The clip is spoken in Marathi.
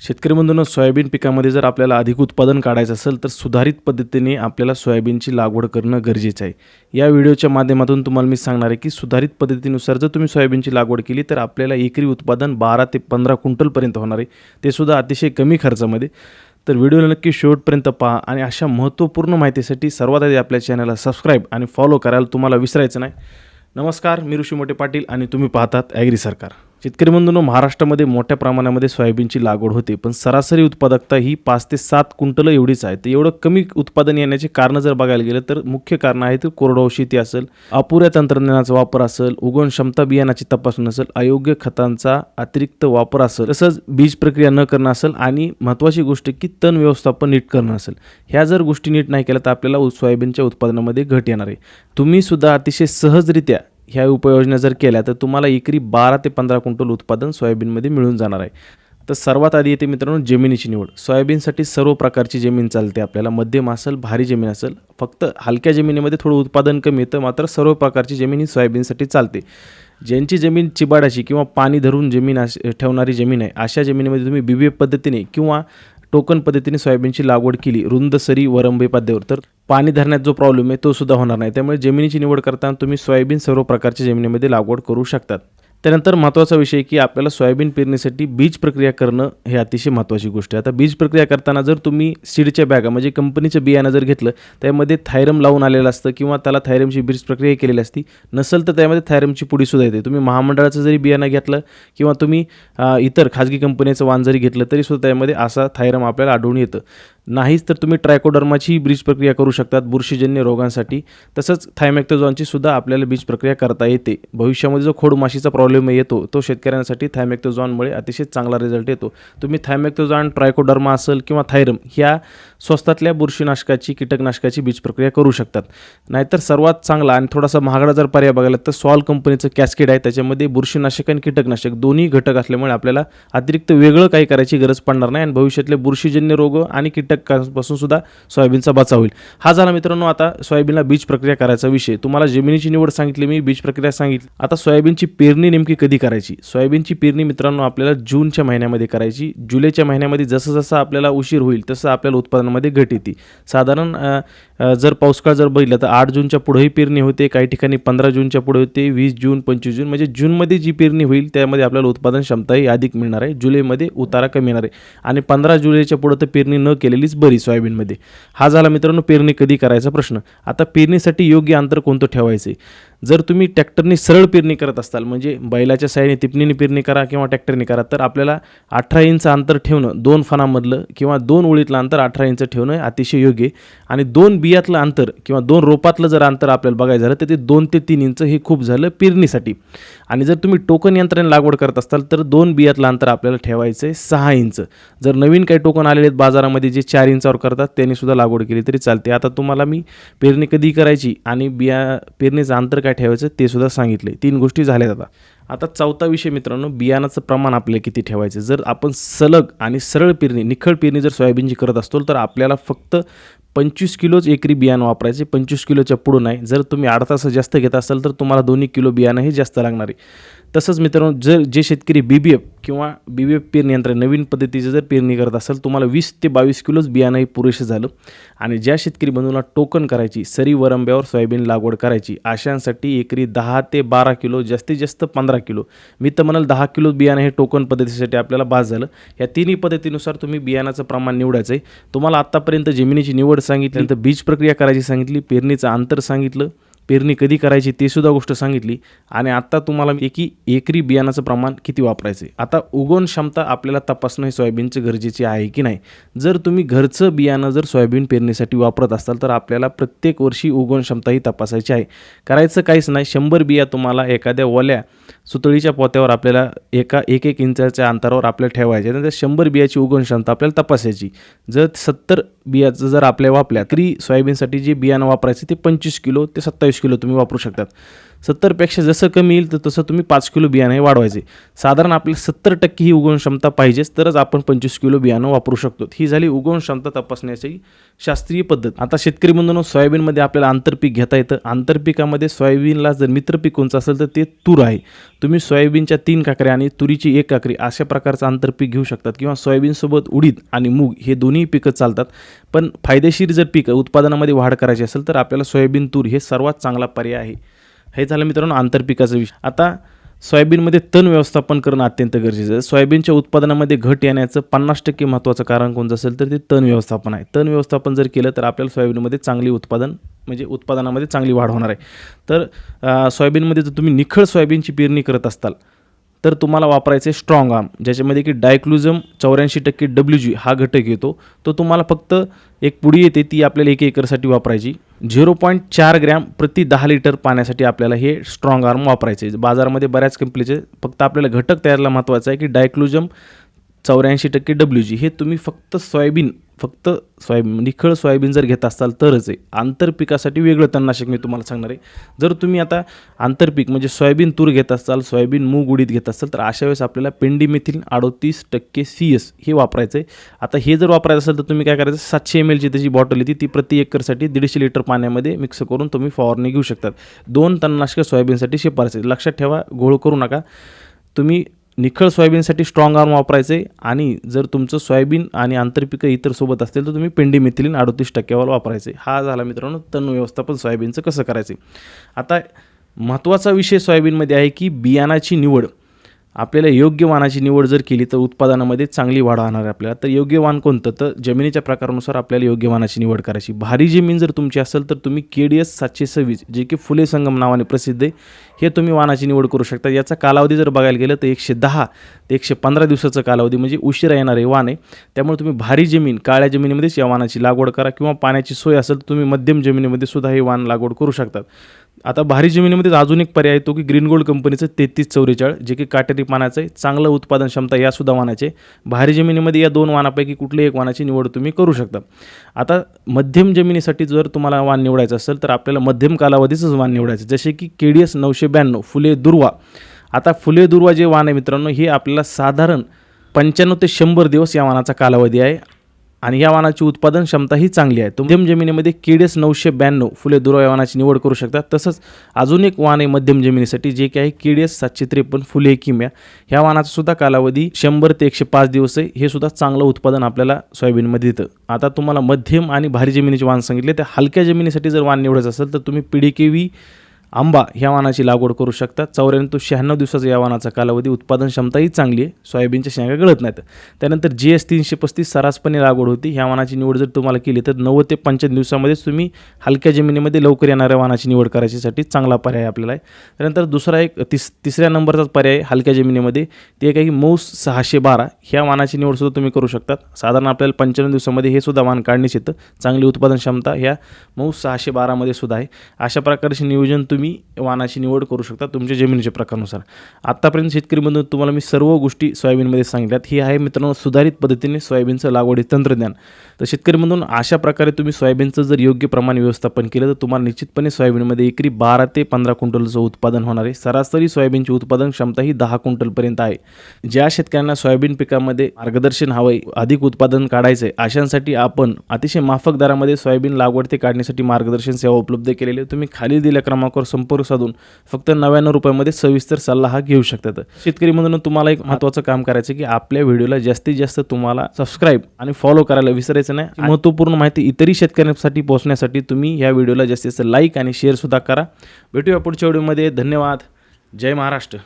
शेतकरी बंधूंनो, सोयाबीन पिकामध्ये जर आपल्याला अधिक उत्पादन काढायचं असेल तर सुधारित पद्धतीने आपल्याला सोयाबीनची लागवड करणं गरजेचं आहे. या व्हिडिओच्या माध्यमातून तुम्हाला मी सांगणार आहे की सुधारित पद्धतीनुसार जर तुम्ही सोयाबीनची लागवड केली तर आपल्याला एकरी उत्पादन 12 ते 15 क्विंटलपर्यंत होणार आहे, ते सुद्धा अतिशय कमी खर्चामध्ये. तर व्हिडिओला नक्की शेवटपर्यंत पहा आणि अशा महत्त्वपूर्ण माहितीसाठी सर्वात आधी आपल्या चॅनलला सबस्क्राईब आणि फॉलो करायला तुम्हाला विसरायचं नाही. नमस्कार, मी ऋषी मोठे पाटील आणि तुम्ही पाहतात ॲग्री सरकार. शेतकरी बंधूंनो, महाराष्ट्रामध्ये मोठ्या प्रमाणामध्ये सोयाबीनची लागवड होते, पण सरासरी उत्पादकता ही 5 ते 7 क्विंटल एवढीच आहे. तर एवढं कमी उत्पादन येण्याचे कारण जर बघायला गेलं तर मुख्य कारण आहे तर कोरडवाहू शेती असेल, अपुऱ्या तंत्रज्ञानाचा वापर असेल, उगवण क्षमता बियाणाची तपासणी नसेल, अयोग्य खतांचा अतिरिक्त वापर असेल, तसंच बीज प्रक्रिया न करणं असेल आणि महत्त्वाची गोष्ट की तण व्यवस्थापन नीट करणं असेल. ह्या जर गोष्टी नीट नाही केल्या तर आपल्याला सोयाबीनच्या उत्पादनामध्ये घट येणार आहे. तुम्ही सुद्धा अतिशय सहजरित्या ह्या उपाययोजना जर केल्या तर तुम्हाला एकरी 12 ते 15 क्विंटल उत्पादन सोयाबीनमध्ये मिळून जाणार आहे. तर सर्वात आधी येते मित्रांनो जमिनीची निवड. सोयाबीनसाठी सर्व प्रकारची जमीन चालते आपल्याला. मध्यम असेल, भारी जमीन असेल, फक्त हलक्या जमिनीमध्ये थोडं उत्पादन कमी येतं, मात्र सर्व प्रकारची जमीन ही सोयाबीनसाठी चालते. ज्यांची जमीन चिबाडाची किंवा पाणी धरून जमीन ठेवणारी जमीन आहे, अशा जमिनीमध्ये तुम्ही BBF पद्धतीने किंवा टोकन पद्धतीने सोयाबीनची लागवड केली रुंद सरी वरंबे पाद्यावर तर पाणी धरण्यात जो प्रॉब्लेम आहे तो सुद्धा होणार नाही. त्यामुळे जमिनीची निवड करताना तुम्ही सोयाबीन सर्व प्रकारच्या जमिनीमध्ये लागवड करू शकतात. त्यानंतर महत्त्वाचा विषय की आपल्याला सोयाबीन पेरणीसाठी बीज प्रक्रिया करणं हे अतिशय महत्त्वाची गोष्ट आहे. आता बीज प्रक्रिया करताना जर तुम्ही सीडच्या बॅगा म्हणजे कंपनीचं बियाणं जर घेतलं, त्यामध्ये थायरम लावून आलेलं असतं किंवा त्याला थायरमची बीज प्रक्रिया केलेली असती, नसेल तर त्यामध्ये थायरमची पुडीसुद्धा येते. तुम्ही महामंडळाचं जरी बियाणं घेतलं किंवा तुम्ही इतर खाजगी कंपनीचं वाण जरी घेतलं तरीसुद्धा त्यामध्ये असा थायरम आपल्याला आढळून येतं. नाहीच तर तुम्ही ट्रायकोडर्माची बीज प्रक्रिया करू शकतात बुरशीजन्य रोगांसाठी. तसंच थायमॅक्टोझॉनची सुद्धा आपल्याला बीज प्रक्रिया करता येते. भविष्यामध्ये जो खोडमाशीचा प्रॉब्लेम येतो तो शेतकऱ्यांसाठी थायमॅक्टोझॉनमुळे अतिशय चांगला रिझल्ट येतो. तुम्ही थायमॅक्टोझॉन, ट्रायकोडर्मा असेल किंवा थायरम ह्या स्वस्तातल्या बुरशीनाशकाची, कीटकनाशकाची बीज प्रक्रिया करू शकतात. नाहीतर सर्वात चांगला आणि थोडासा महागडा जर पर्याय बघायला तर सॉल कंपनीचं कॅस्केड आहे. त्याच्यामध्ये बुरशीनाशक आणि कीटकनाशक दोन्ही घटक असल्यामुळे आपल्याला अतिरिक्त वेगळं काही करायची गरज पडणार नाही आणि भविष्यातले बुरशीजन्य रोग आणि कीटकांपासून सुद्धा सोयाबीनचा बचाव होईल. हा झाला मित्रांनो आता सोयाबीनला बीज प्रक्रिया करायचा विषय. तुम्हाला जमिनीची निवड सांगितली, मी बीज प्रक्रिया सांगितली. आता सोयाबीनची पेरणी नेमकी कधी करायची? सोयाबीनची पेरणी मित्रांनो आपल्याला जूनच्या महिन्यामध्ये करायची. जुलैच्या महिन्यामध्ये जसं जसं आपल्याला उशीर होईल तसं आपल्याला उत्पादनामध्ये घट येते. साधारण जर पाऊसकाळ जर बघितलं तर 8 जूनच्या पुढेही पेरणी होते, काही ठिकाणी 15 जूनच्या पुढे होते, 20 जून, 25 जून, म्हणजे जूनमध्ये जी पेरणी होईल त्यामध्ये आपल्याला उत्पादन क्षमताही अधिक मिळणार आहे. जुलैमध्ये उतारा कमी येणार आहे आणि 15 जुलैच्या पुढे तर पेरणी न केलेलीच बरी सोयाबीनमध्ये. हा झाला मित्रांनो पेरणी कधी करायचा प्रश्न. आता पेरणीसाठी योग्य अंतर कोणतं ठेवायचं? जर तुम्ही ट्रॅक्टरने सरळ पेरणी करत असाल, म्हणजे बैलाच्या साहाय्याने तिपणीने पेरणी करा किंवा ट्रॅक्टरने करा, तर आपल्याला 18 इंच अंतर ठेवणं 2 फणामधलं किंवा 2 ओळीतलं अंतर 18 इंच ठेवणं अतिशय योग्य आहे. आणि 2 बियातलं अंतर किंवा 2 रोपातलं जर अंतर आपल्याला बघायचं झालं तर ते 2 ते 3 इंच हे खूप झालं पेरणीसाठी. आणि जर तुम्ही टोकन यंत्राने लागवड करत असाल तर 2 बियातलं अंतर आपल्याला ठेवायचं आहे 6 इंच. जर नवीन काही टोकन आलेले आहेत बाजारामध्ये जे 4 इंचावर करतात त्यांनी सुद्धा लागवड केली तरी चालते. आता तुम्हाला मी पेरणी कधी करायची आणि पेरणीचं अंतर काय ठेवायचं ते सुद्धा सांगितले. 3 गोष्टी झाल्यात. आता चौथा विषय मित्रांनो, बियाणाचं प्रमाण आपल्याला किती ठेवायचं. जर आपण सलग आणि सरळ पेरणी, निखळ पेरणी जर सोयाबीनची करत असतो तर आपल्याला फक्त 25 किलोच एकरी बियाणं वापरायचे, 25 किलोच्या पुढं नाही. जर तुम्ही अर्धा तास जास्त घेत असाल तर तुम्हाला 2 किलो बियाणं हे जास्त लागणार आहे. तसंच मित्रांनो, जर जे शेतकरी BBF किंवा BBF पेरणी यंत्र नवीन पद्धतीचं जर पेरणी करत असाल तुम्हाला 20 ते 22 किलोच बियाणं हे पुरेसं झालं. आणि ज्या शेतकरी बंधूंना टोकन करायची, सरी वरंब्यावर सोयाबीन लागवड करायची, अशांसाठी एकरी 10 ते 12 किलो, जास्तीत जास्त 15 किलो, मी तर म्हणाल 10 किलो बियाणं हे टोकन पद्धतीसाठी आपल्याला बास झालं. या तिन्ही पद्धतीनुसार तुम्ही बियाणाचं प्रमाण निवडायचं आहे. तुम्हाला आत्तापर्यंत जमिनीची निवड सांगितली, नंतर बीज प्रक्रिया करायची सांगितली, पेरणीचं अंतर सांगितलं, पेरणी कधी करायची ते सुद्धा गोष्ट सांगितली आणि आता तुम्हाला एकरी बियाणाचं प्रमाण किती वापरायचं आहे. आता उगवण क्षमता आपल्याला तपासणं हे सोयाबीनचं गरजेचे आहे की नाही. जर तुम्ही घरचं बियाणं जर सोयाबीन पेरणीसाठी वापरत असाल तर आपल्याला प्रत्येक वर्षी उगवण क्षमता ही तपासायची आहे. करायचं काहीच नाही, 100 बिया तुम्हाला एखाद्या ओल्या सुतळीच्या पोत्यावर आपल्याला 1 इंचाच्या अंतरावर आपल्याला ठेवायचे. नंतर 100 बियाची उगवण क्षमता आपल्याला तपासायची. जर 70 बियाचं जर आपल्या वापल्या तरी सोयाबीनसाठी जे बियाणं वापरायचं ते 25 किलो ते 27 किलो तुम्ही वापरू शकतात. 70पेक्षा जसं कमी येईल तर तसं तुम्ही 5 किलो बियाणे वाढवायचे. साधारण आपल्याला 70% ही उगवण क्षमता पाहिजेच, तरच आपण 25 किलो बियाणं वापरू शकतो. ही झाली उगवण क्षमता तपासण्याची शास्त्रीय पद्धत. आता शेतकरी बंधूंनो, सोयाबीनमध्ये आपल्याला आंतरपीक घेता येतं. आंतरपिकामध्ये सोयाबीनला जर मित्रपीक कोणतं असेल तर ते तूर आहे. तुम्ही सोयाबीनच्या 3 काकऱ्या आणि तुरीची 1 काकरी अशा प्रकारचं आंतरपीक घेऊ शकतात, किंवा सोयाबीनसोबत उडीद आणि मूग हे दोन्ही पिकं चालतात. पण फायदेशीर जर पीक उत्पादनामध्ये वाढ करायची असेल तर आपल्याला सोयाबीन तूर हे सर्वात चांगला पर्याय आहे. हे झालं मित्रांनो आंतरपिकाचा विषय. आता सोयाबीनमध्ये तण व्यवस्थापन करणं अत्यंत गरजेचं आहे. सोयाबीनच्या उत्पादनामध्ये घट येण्याचं 50% महत्त्वाचं कारण कोणतं असेल तर ते तण व्यवस्थापन आहे. तण व्यवस्थापन जर केलं तर आपल्याला सोयाबीनमध्ये चांगली उत्पादनामध्ये चांगली वाढ होणार आहे. तर सोयाबीनमध्ये जर तुम्ही निखळ सोयाबीनची पेरणी करत असाल तर तुम्हाला वापरायचे स्ट्रॉंग आर्म, ज्याच्यामध्ये की डायक्लोजम 84% WG हा घटक येतो. तो तुम्हाला फक्त एक पुडी येते, ती आपल्याला 1 एकरसाठी वापरायची. 0.4 ग्रॅम प्रति 10 लिटर पाण्यासाठी आपल्याला हे स्ट्रॉंग आर्म वापरायचे. बाजारामध्ये बऱ्याच कंपनीचे, फक्त आपल्याला घटक तयारला महत्त्वाचं आहे की डायक्लोजम 84% WG हे तुम्ही फक्त सोयाबीन निखळ सोयाबीन जर घेत असाल तरच आहे. आंतरपिकासाठी वेगळं तणनाशक मी तुम्हाला सांगणार आहे. जर तुम्ही आता आंतरपीक म्हणजे सोयाबीन तूर घेत असाल, सोयाबीन मूग उडीद घेत असाल तर अशा वेळेस आपल्याला पेंडिमेथिलिन 38% CS हे वापरायचं आहे. आता हे जर वापरायचं असेल तर तुम्ही काय करायचं, 700 ml ची त्याची बॉटल येते, ती प्रति एकरसाठी 150 लिटर पाण्यामध्ये मिक्स करून तुम्ही फवारणी घेऊ शकतात. 2 तणनाशकं सोयाबीनसाठी शिफारस आहे. लक्षात ठेवा, घोळ करू नका. तुम्ही निखळ सोयाबीनसाठी स्ट्रॉंग आर्म वापरायचे, आणि जर तुमचं सोयाबीन आणि आंतरपिकं इतर सोबत असतील तर तुम्ही पेंडिमेथिलिन 38% वापरायचे. हा झाला मित्रांनो तण व्यवस्थापन सोयाबीनचं कसं करायचं. आता महत्त्वाचा विषय सोयाबीनमध्ये आहे की बियाणाची निवड. आपल्याला योग्य वाणाची निवड जर केली तर उत्पादनामध्ये चांगली वाढ होणार आहे आपल्याला. तर योग्य वाण कोणतं, तर जमिनीच्या प्रकारानुसार आपल्याला योग्य वाणाची निवड करायची. भारी जमीन जर तुमची असेल तर तुम्ही KDS 726 जे की फुले संगम नावाने प्रसिद्ध आहे, हे तुम्ही वाणाची निवड करू शकता. याचा कालावधी जर बघायला गेलं तर 110 ते 115 दिवसाचा कालावधी, म्हणजे उशिरा येणारे वाण आहे. त्यामुळे तुम्ही भारी जमीन, काळ्या जमिनीमध्येच या वाणाची लागवड करा, किंवा पाण्याची सोय असेल तर तुम्ही मध्यम जमिनीमध्ये सुद्धा हे वाण लागवड करू शकतात. आता भारी जमिनीमध्ये अजून एक पर्याय येतो की ग्रीन गोल्ड कंपनीचं 3344 जे की काटेरी पानाचं आहे, चांगलं उत्पादन क्षमता या सुद्धा वाणाचे. भारी जमिनीमध्ये या 2 वाणापैकी कुठल्याही एक वाणाची निवड तुम्ही करू शकता. आता मध्यम जमिनीसाठी जर तुम्हाला वाण निवडायचं असेल तर आपल्याला मध्यम कालावधीचंच वाण निवडायचं, जसे की KDS 992 फुले दुर्वा. आता फुले दुर्वा जे वाण आहे मित्रांनो, हे आपल्याला साधारण 95 ते 100 दिवस या वाणाचा कालावधी आहे, आणि या वाणाची उत्पादन क्षमता ही चांगली आहे. मध्यम जमिनीमध्ये KDS 992 फुले दुर्वा या वाणाची निवड करू शकता. तसंच अजून एक वाण आहे मध्यम जमिनीसाठी, जे की आहे KDS 753 फुले किम्या. ह्या वाणाचा सुद्धा कालावधी 100 ते 105 दिवस आहे. हे सुद्धा चांगलं उत्पादन आपल्याला सोयाबीनमध्ये येतं. आता तुम्हाला मध्यम आणि भारी जमिनीचे वाण सांगितले, तर हलक्या जमिनीसाठी जर वाण निवडायचं असेल तर तुम्ही PDKV आंबा ह्या वाणाची लागवड करू शकता. 94 ते 96 दिवसाचा या वाणाचा कालावधी, उत्पादन क्षमताही चांगली आहे, सोयाबीनच्या शेंगा गळत नाहीत. त्यानंतर GS 335 सरासपणे लागवड होती. ह्या वाणाची निवड जर तुम्हाला केली तर 90 ते 95 दिवसामध्येच तुम्ही हलक्या जमिनीमध्ये लवकर येणाऱ्या वाणाची निवड करायसाठी चांगला पर्याय आपल्याला आहे. त्यानंतर दुसरा एक तिसऱ्या नंबरचाच पर्याय हलक्या जमिनीमध्ये, ते काही मौस 612 ह्या वाणाची निवड सुद्धा तुम्ही करू शकतात. साधारण आपल्याला 95 दिवसामध्ये हे सुद्धा वाण काढण्यास येतं. चांगली उत्पादन क्षमता ह्या मौस 612 मध्ये सुद्धा आहे. अशा प्रकारचे नियोजन तुम्ही वाणाची निवड करू शकता तुमच्या जमिनीच्या प्रकारानुसार. आतापर्यंत शेतकरी बंधू तुम्हाला मी सर्व गोष्टी सोयाबीनमध्ये सांगितल्यात. ही आहे मित्रांनो सुधारित पद्धतीने सोयाबीनचं लागवडी तंत्रज्ञान. तर शेतकरी बंधूंनो, अशा प्रकारे तुम्ही सोयाबीनचं जर योग्य प्रमाणे व्यवस्थापन केलं तर तुम्हाला निश्चितपणे सोयाबीनमध्ये एकरी 12 ते 15 क्विंटलचं उत्पादन होणार आहे. सरासरी सोयाबीनची उत्पादन क्षमता ही 10 क्विंटलपर्यंत आहे. ज्या शेतकऱ्यांना सोयाबीन पिकामध्ये मार्गदर्शन हवंय, अधिक उत्पादन काढायचं आहे, अशांसाठी आपण अतिशय माफक दरामध्ये सोयाबीन लागवड ते काढण्यासाठी मार्गदर्शन सेवा उपलब्ध केलेली आहे. तुम्ही खाली दिलेल्या क्रमांकावर संपर्क साधून फक्त 99 रुपयामध्ये सविस्तर सल्ला हा घेऊ शकतात. शेतकरी म्हणून तुम्हाला एक महत्त्वाचं काम करायचं की आपल्या व्हिडिओला जास्तीत जास्त तुम्हाला सबस्क्राईब आणि फॉलो करायला विसरायचं नाही. महत्त्वपूर्ण माहिती इतरही शेतकऱ्यांसाठी पोहोचण्यासाठी तुम्ही या व्हिडिओला जास्तीत जास्त लाईक आणि शेअर सुद्धा करा. भेटूया पुढच्या व्हिडिओमध्ये. धन्यवाद. जय महाराष्ट्र.